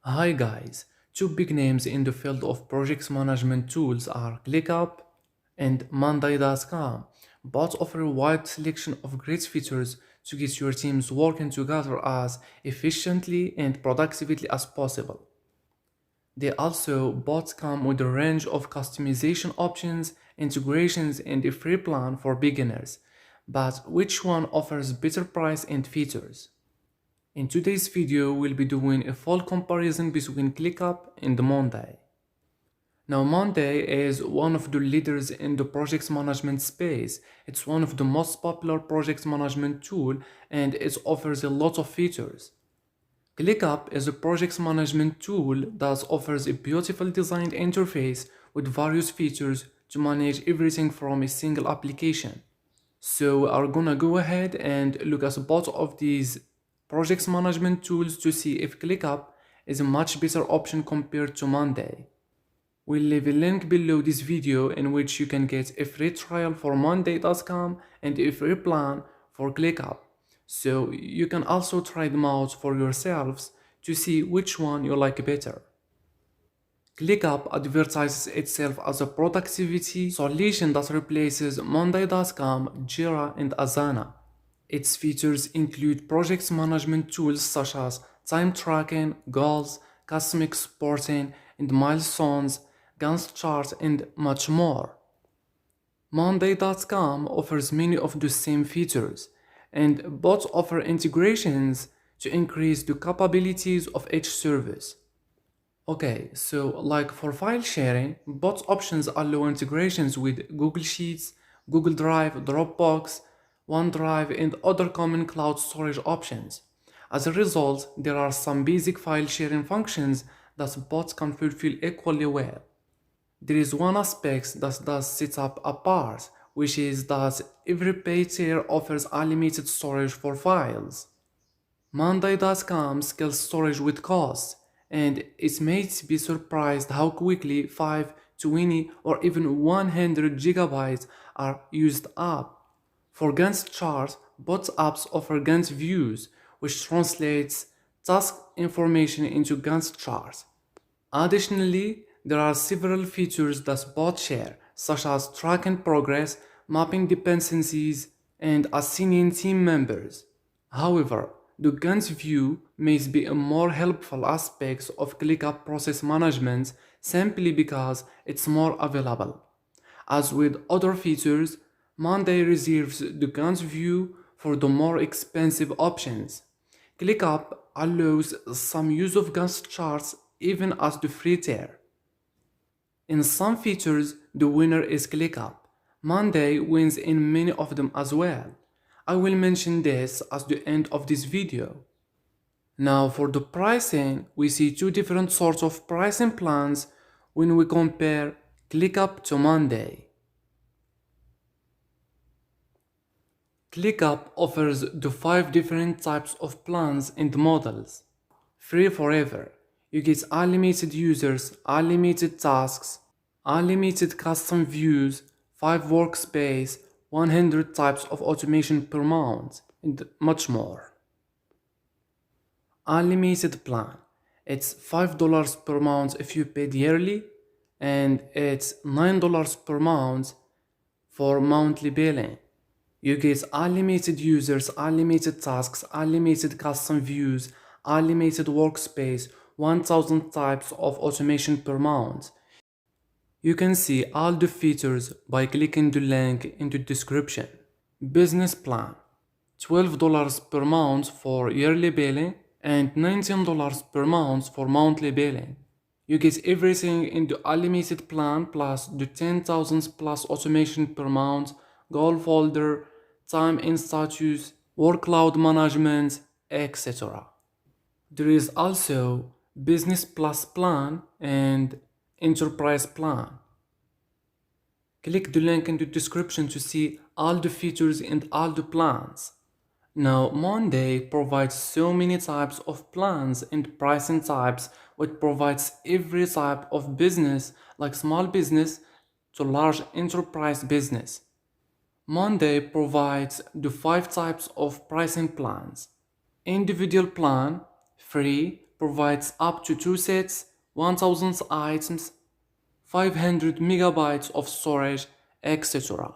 Hi guys, two big names in the field of project management tools are Clickup and Monday.com. Both offer a wide selection of great features to get your teams working together as efficiently and productively as possible. They also both come with a range of customization options, integrations, and a free plan for beginners. But which one offers better price and features? In today's video, we'll be doing a full comparison between ClickUp and Monday. Now, Monday is one of the leaders in the project management space. It's one of the most popular project management tool and it offers a lot of features. ClickUp is a project management tool that offers a beautiful designed interface with various features to manage everything from a single application. So we are gonna go ahead and look at both of these project management tools to see if ClickUp is a much better option compared to Monday. We'll leave a link below this video in which you can get a free trial for Monday.com and a free plan for ClickUp. So you can also try them out for yourselves to see which one you like better. ClickUp advertises itself as a productivity solution that replaces Monday.com, Jira, and Asana. Its features include project management tools such as time tracking, goals, custom exporting, and milestones, Gantt charts, and much more. Monday.com offers many of the same features, and both offer integrations to increase the capabilities of each service. Okay, so like for file sharing, both options allow integrations with Google Sheets, Google Drive, Dropbox, OneDrive, and other common cloud storage options. As a result, there are some basic file sharing functions that both can fulfill equally well. There is one aspect that does set up apart, which is that every paid tier offers unlimited storage for files. Monday.com scales storage with cost, and it makes be surprised how quickly 5, 20, or even 100 gigabytes are used up. For Gantt charts, both apps offer Gantt views, which translates task information into Gantt charts. Additionally, there are several features that both share, such as tracking progress, mapping dependencies, and assigning team members. However, the Gantt view may be a more helpful aspect of ClickUp process management simply because it's more available. As with other features, Monday reserves the Gantt view for the more expensive options. ClickUp allows some use of Gantt charts even as the free tier. In some features, the winner is ClickUp. Monday wins in many of them as well. I will mention this at the end of this video. Now for the pricing, we see two different sorts of pricing plans when we compare ClickUp to Monday. ClickUp offers the 5 different types of plans and models. Free forever. You get unlimited users, unlimited tasks, unlimited custom views, 5 workspace, 100 types of automation per month, and much more. Unlimited plan. It's $5 per month if you pay yearly, and it's $9 per month for monthly billing. You get unlimited users, unlimited tasks, unlimited custom views, unlimited workspace, 1000 types of automation per month. You can see all the features by clicking the link in the description. Business plan. $12 per month for yearly billing and $19 per month for monthly billing. You get everything in the unlimited plan plus the 10,000 plus automation per month, goal folder, time in status, workload management, etc. There is also Business Plus plan and Enterprise plan. Click the link in the description to see all the features and all the plans. Now, Monday provides so many types of plans and pricing types, which provides every type of business, like small business to large enterprise business. Monday provides the 5 types of pricing plans: individual plan, free, provides up to 2 sets, 1000 items, 500 megabytes of storage, etc.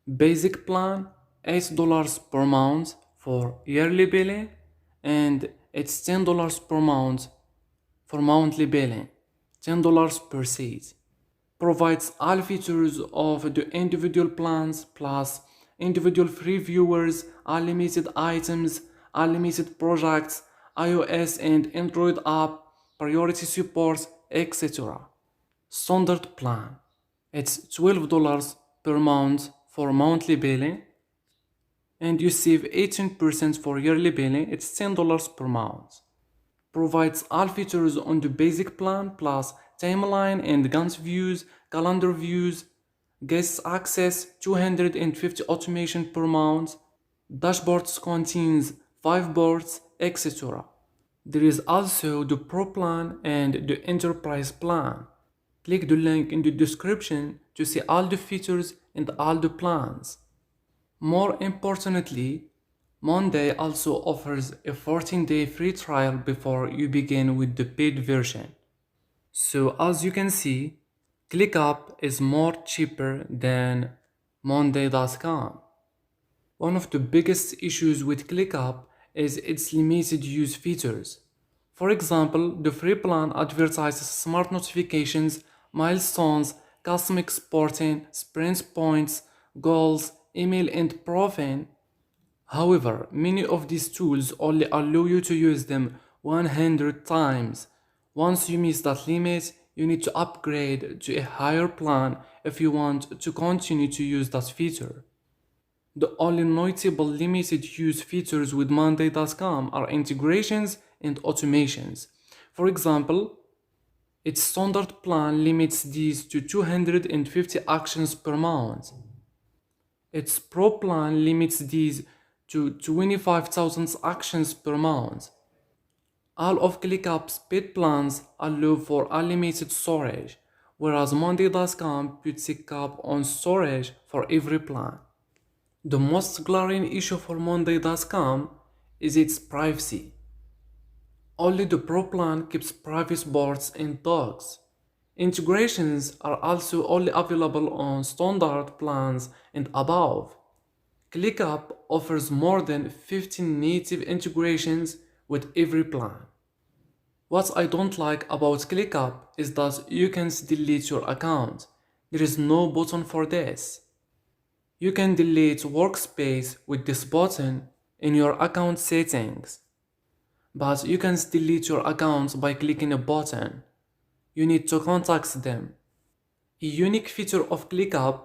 Basic plan $8 per month for yearly billing, and it's $10 per month for monthly billing, $10 per seat. Provides all features of the individual plans plus individual free viewers, unlimited items, unlimited projects, iOS and Android app, priority support, etc. Standard plan. It's $12 per month for monthly billing, and you save 18% for yearly billing. It's $10 per month. Provides all features on the basic plan plus timeline and Gantt views, calendar views, guest access, 250 automation per month, dashboards contains 5 boards, etc. There is also the Pro plan and the Enterprise plan. Click the link in the description to see all the features and all the plans. More importantly, Monday also offers a 14-day free trial before you begin with the paid version. So as you can see, Clickup is more cheaper than Monday.com. One of the biggest issues with Clickup is its limited use features. For example, the free plan advertises smart notifications, milestones, custom exporting, sprint points, goals, email and profile. However, many of these tools only allow you to use them 100 times. Once you miss that limit, you need to upgrade to a higher plan if you want to continue to use that feature. The only notable limited use features with Monday.com are integrations and automations. For example, its standard plan limits these to 250 actions per month. Its Pro plan limits these to 25,000 actions per month. All of ClickUp's paid plans allow for unlimited storage, whereas Monday.com puts a cap on storage for every plan. The most glaring issue for Monday.com is its privacy. Only the Pro plan keeps private boards and dogs. Integrations are also only available on standard plans and above. ClickUp offers more than 15 native integrations with every plan. What I don't like about ClickUp is that you can't delete your account. There is no button for this. You can delete workspace with this button in your account settings, but you can't delete your account by clicking a button. You need to contact them. A unique feature of ClickUp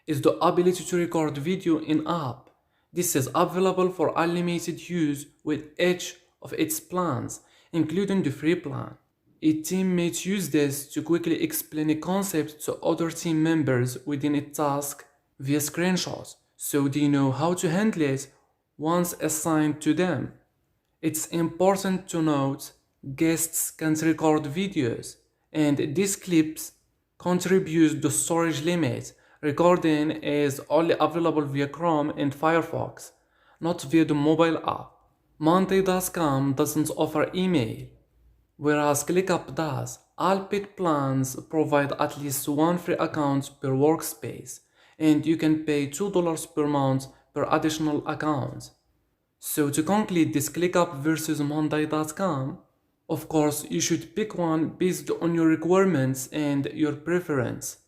is the ability to record video in-app. This is available for unlimited use with each of its plans, including the free plan. A teammate uses this to quickly explain a concept to other team members within a task via screenshots, so they know how to handle it once assigned to them. It's important to note guests can record videos, and these clips contribute to storage limit. Recording is only available via Chrome and Firefox, not via the mobile app. Monday.com doesn't offer email, whereas ClickUp does. All paid plans provide at least one free account per workspace, and you can pay $2 per month per additional account. So to conclude this ClickUp versus Monday.com, of course you should pick one based on your requirements and your preference.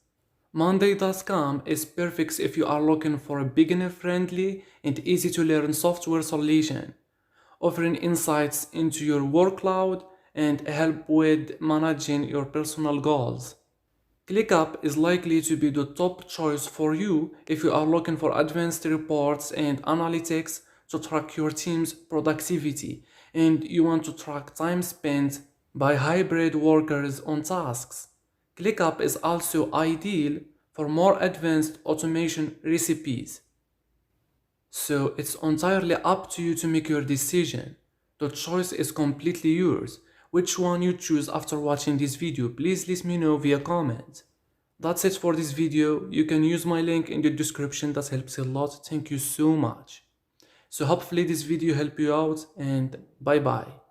Monday.com is perfect if you are looking for a beginner-friendly and easy-to-learn software solution, offering insights into your workload and help with managing your personal goals. ClickUp is likely to be the top choice for you if you are looking for advanced reports and analytics to track your team's productivity and you want to track time spent by hybrid workers on tasks. ClickUp is also ideal for more advanced automation recipes. So it's entirely up to you to make your decision. The choice is completely yours. Which one you choose after watching this video, please let me know via comment. That's it for this video. You can use my link in the description, that helps a lot. Thank you so much. So hopefully this video helped you out, and bye bye.